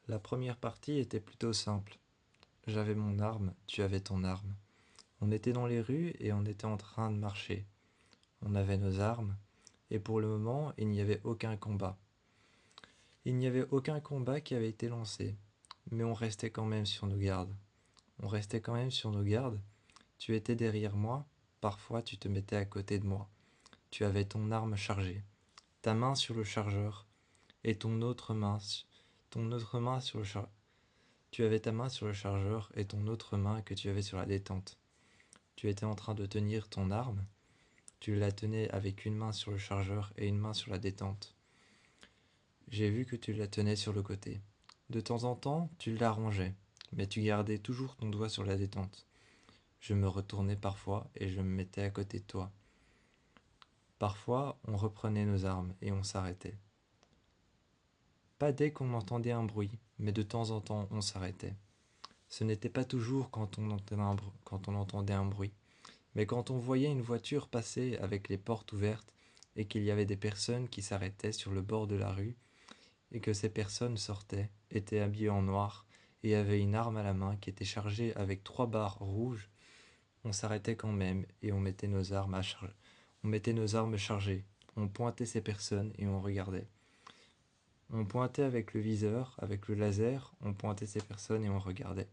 La première partie était plutôt simple. J'avais mon arme, tu avais ton arme. On était dans les rues et on était en train de marcher. On avait nos armes, et pour le moment, il n'y avait aucun combat. Il n'y avait aucun combat qui avait été lancé, mais on restait quand même sur nos gardes. On restait quand même sur nos gardes. Tu étais derrière moi, parfois tu te mettais à côté de moi. Tu avais ton arme chargée, ta main sur le chargeur, et ton autre main sur le chargeur. Tu avais ta main sur le chargeur et ton autre main que tu avais sur la détente. Tu étais en train de tenir ton arme. Tu la tenais avec une main sur le chargeur et une main sur la détente. J'ai vu que tu la tenais sur le côté. De temps en temps, tu l'arrangeais, mais tu gardais toujours ton doigt sur la détente. Je me retournais parfois et je me mettais à côté de toi. Parfois, on reprenait nos armes et on s'arrêtait. Pas dès qu'on entendait un bruit, mais de temps en temps, on s'arrêtait. Ce n'était pas toujours quand on entendait un bruit, mais quand on voyait une voiture passer avec les portes ouvertes et qu'il y avait des personnes qui s'arrêtaient sur le bord de la rue et que ces personnes sortaient, étaient habillées en noir et avaient une arme à la main qui était chargée avec 3 barres rouges, on s'arrêtait quand même et on mettait nos armes à charger. On mettait nos armes chargées, on pointait ces personnes et on regardait. On pointait avec le viseur, avec le laser, on pointait ces personnes et on regardait.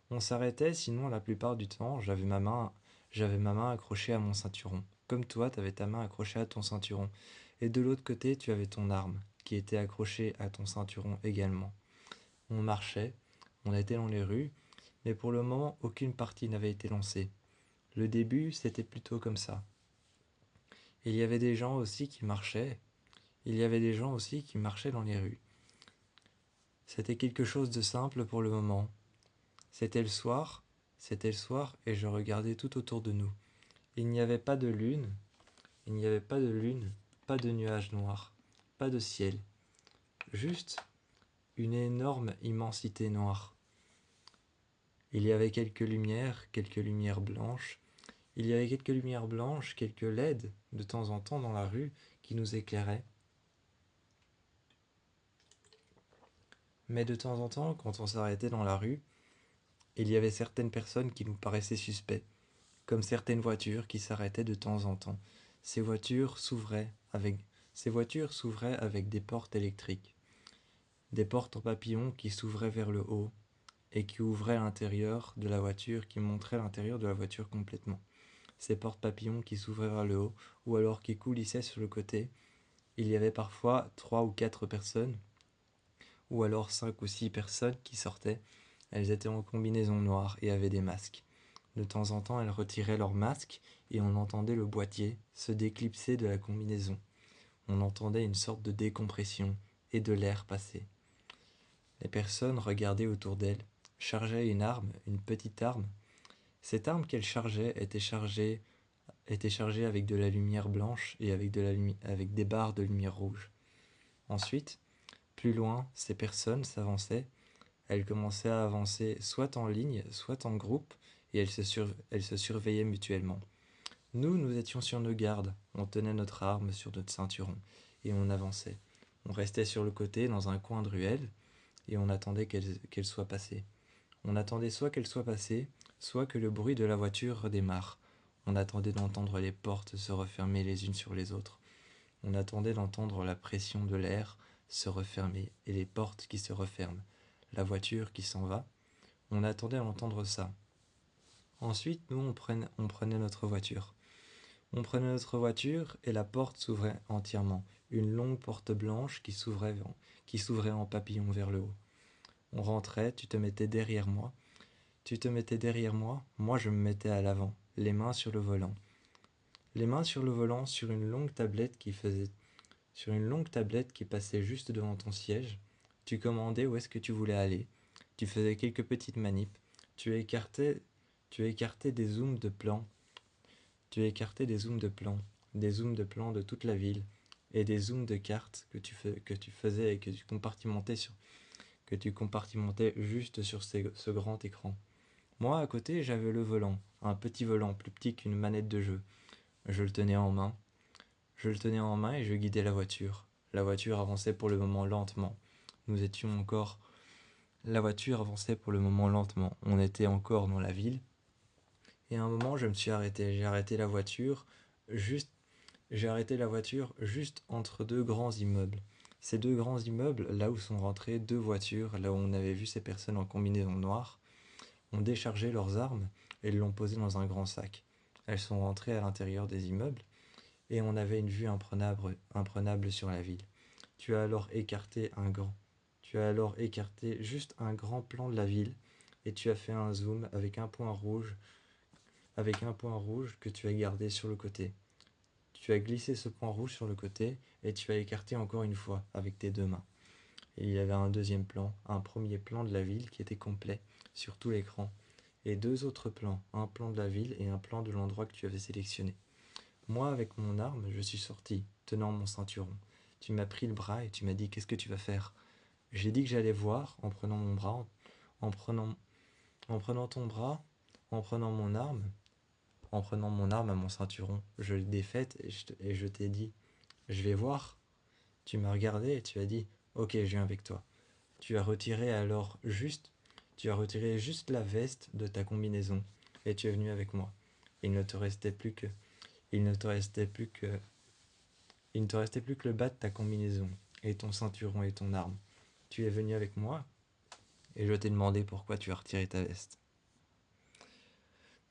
On s'arrêtait, sinon la plupart du temps, j'avais ma main accrochée à mon ceinturon. Comme toi, tu avais ta main accrochée à ton ceinturon. Et de l'autre côté, tu avais ton arme, qui était accrochée à ton ceinturon également. On marchait, on était dans les rues, mais pour le moment, aucune partie n'avait été lancée. Le début, c'était plutôt comme ça. Il y avait des gens aussi qui marchaient, il y avait des gens aussi qui marchaient dans les rues. C'était quelque chose de simple pour le moment. C'était le soir, c'était le soir, et je regardais tout autour de nous. Il n'y avait pas de lune, il n'y avait pas de lune, pas de nuages noirs, pas de ciel, juste une énorme immensité noire. Il y avait quelques lumières blanches, il y avait quelques lumières blanches, quelques LED de temps en temps dans la rue qui nous éclairaient. Mais de temps en temps, quand on s'arrêtait dans la rue, il y avait certaines personnes qui nous paraissaient suspectes, comme certaines voitures qui s'arrêtaient de temps en temps. Ces voitures s'ouvraient avec, Ces voitures s'ouvraient avec des portes électriques, des portes en papillon qui s'ouvraient vers le haut et qui ouvraient l'intérieur de la voiture, qui montraient l'intérieur de la voiture complètement. Ces portes papillons qui s'ouvraient vers le haut ou alors qui coulissaient sur le côté. Il y avait parfois 3 ou 4 personnes ou alors 5 ou 6 personnes qui sortaient. Elles étaient en combinaison noire et avaient des masques. De temps en temps, elles retiraient leur masque et on entendait le boîtier se déclipser de la combinaison. On entendait une sorte de décompression et de l'air passer. Les personnes regardaient autour d'elles, chargeaient une arme, une petite arme. Cette arme qu'elles chargeaient était chargée avec de la lumière blanche et avec des barres de lumière rouge. Ensuite, plus loin, ces personnes s'avançaient. Elles commençaient à avancer soit en ligne, soit en groupe, et elles se surveillaient mutuellement. Nous étions sur nos gardes, on tenait notre arme sur notre ceinturon, et on avançait. On restait sur le côté, dans un coin de ruelle, et on attendait qu'elle soit passée. On attendait soit qu'elle soit passée, soit que le bruit de la voiture redémarre. On attendait d'entendre les portes se refermer les unes sur les autres. On attendait d'entendre la pression de l'air se refermer et les portes qui se referment. La voiture qui s'en va. On attendait d'entendre ça. Ensuite, nous, on prenait notre voiture. On prenait notre voiture et la porte s'ouvrait entièrement. Une longue porte blanche qui s'ouvrait en papillon vers le haut. On rentrait, tu te mettais derrière moi. Tu te mettais derrière moi, moi je me mettais à l'avant, les mains sur le volant. Les mains sur le volant sur une longue tablette qui passait juste devant ton siège. Tu commandais où est-ce que tu voulais aller. Tu faisais quelques petites manips. Tu écartais, tu écartais des zooms de plans. Tu écartais des zooms de plans de toute la ville et des zooms de cartes que tu faisais et que tu compartimentais juste sur ce grand écran. Moi, à côté, j'avais le volant, un petit volant plus petit qu'une manette de jeu. Je le tenais en main. Je le tenais en main et je guidais la voiture. La voiture avançait pour le moment lentement. Nous étions encore La voiture avançait pour le moment lentement. On était encore dans la ville. Et à un moment, je me suis arrêté. Juste, j'ai arrêté la voiture juste entre deux grands immeubles. Ces deux grands immeubles, là où sont rentrées deux voitures, là où on avait vu ces personnes en combinaison noire, ont déchargé leurs armes et l'ont posé dans un grand sac. Elles sont rentrées à l'intérieur des immeubles et on avait une vue imprenable sur la ville. Tu as alors écarté un grand. Tu as alors écarté juste un grand plan de la ville et tu as fait un zoom avec un point rouge que tu as gardé sur le côté. Tu as glissé ce point rouge sur le côté et tu as écarté encore une fois avec tes deux mains. Et il y avait un deuxième plan, un premier plan de la ville qui était complet sur tout l'écran et deux autres plans, un plan de la ville et un plan de l'endroit que tu avais sélectionné. Moi, avec mon arme, je suis sorti, tenant mon ceinturon. Tu m'as pris le bras et tu m'as dit qu'est-ce que tu vas faire. J'ai dit que j'allais voir en prenant mon bras, en prenant, en prenant ton bras, en prenant mon arme, en prenant mon arme à mon ceinturon. Je l'ai défaite et je t'ai dit je vais voir. Tu m'as regardé et tu as dit ok, je viens avec toi. Tu as retiré alors juste, tu as retiré juste la veste de ta combinaison et tu es venu avec moi. Il ne te restait plus que, il ne te restait plus que, il ne te restait plus que le bas de ta combinaison et ton ceinturon et ton arme. Tu es venu avec moi et je t'ai demandé pourquoi tu as retiré ta veste.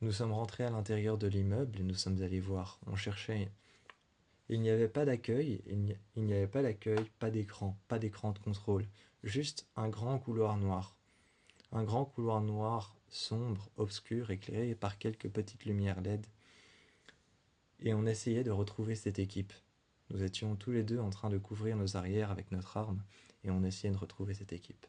Nous sommes rentrés à l'intérieur de l'immeuble et nous sommes allés voir. On cherchait. Il n'y avait pas d'accueil, il n'y avait pas d'accueil, pas d'écran de contrôle, juste un grand couloir noir. Un grand couloir noir, sombre, obscur, éclairé par quelques petites lumières LED. Et on essayait de retrouver cette équipe. Nous étions tous les deux en train de couvrir nos arrières avec notre arme, et on essayait de retrouver cette équipe.